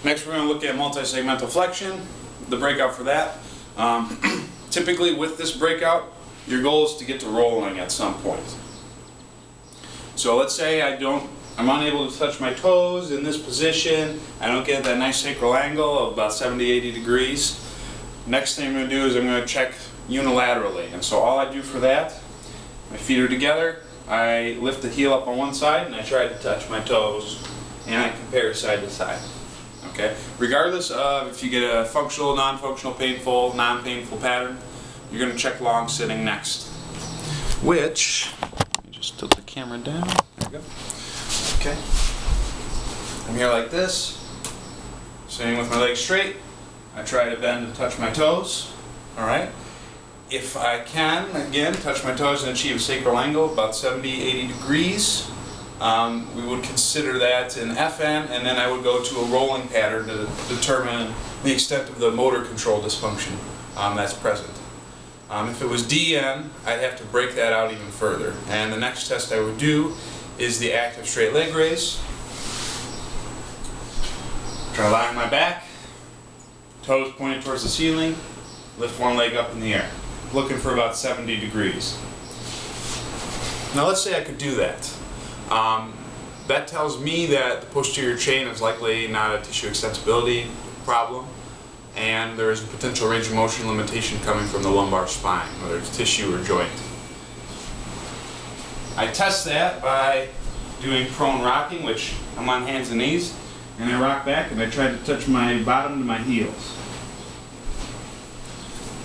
Next, we're going to look at multi-segmental flexion, the breakout for that. Typically with this breakout, your goal is to get to rolling at some point. So let's say I'm unable to touch my toes in this position. I don't get that nice sacral angle of about 70-80 degrees. Next thing I'm going to do is I'm going to check unilaterally. And so all I do for that, my feet are together, I lift the heel up on one side and I try to touch my toes and I compare side to side. Okay? Regardless of if you get a functional, non-functional, painful, non-painful pattern, you're going to check long sitting next. Which, let me just tilt the camera down. There we go. Okay. I'm here like this, sitting with my legs straight. I try to bend and touch my toes. Alright? If I can, again, touch my toes and achieve a sacral angle about 70-80 degrees, we would consider that an FN, and then I would go to a rolling pattern to determine the extent of the motor control dysfunction that's present. If it was DN, I'd have to break that out even further. And the next test I would do is the active straight leg raise. Try lying my back, toes pointed towards the ceiling, lift one leg up in the air, looking for about 70 degrees. Now let's say I could do that. That tells me that the posterior chain is likely not a tissue extensibility problem, and there is a potential range of motion limitation coming from the lumbar spine, whether it's tissue or joint. I test that by doing prone rocking, which I'm on hands and knees, and I rock back and I try to touch my bottom to my heels,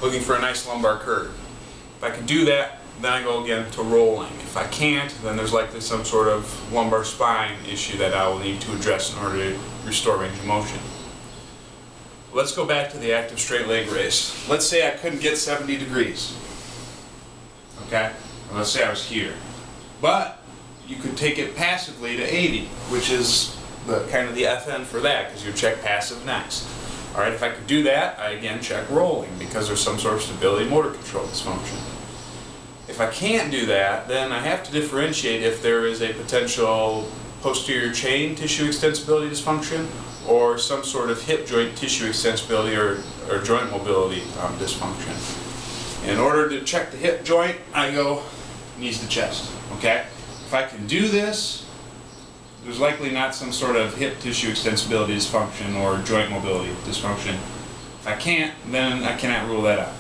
looking for a nice lumbar curve. If I can do that, then I go again to rolling. If I can't, then there's likely some sort of lumbar spine issue that I will need to address in order to restore range of motion. Let's go back to the active straight leg raise. Let's say I couldn't get 70 degrees. Okay? Let's say I was here. But you could take it passively to 80, which is kind of the FN for that, because you check passive next. Alright, if I could do that, I again check rolling, because there's some sort of stability motor control dysfunction. If I can't do that, then I have to differentiate if there is a potential posterior chain tissue extensibility dysfunction or some sort of hip joint tissue extensibility or joint mobility dysfunction. In order to check the hip joint, I go knees to chest. Okay? If I can do this, there's likely not some sort of hip tissue extensibility dysfunction or joint mobility dysfunction. If I can't, then I cannot rule that out.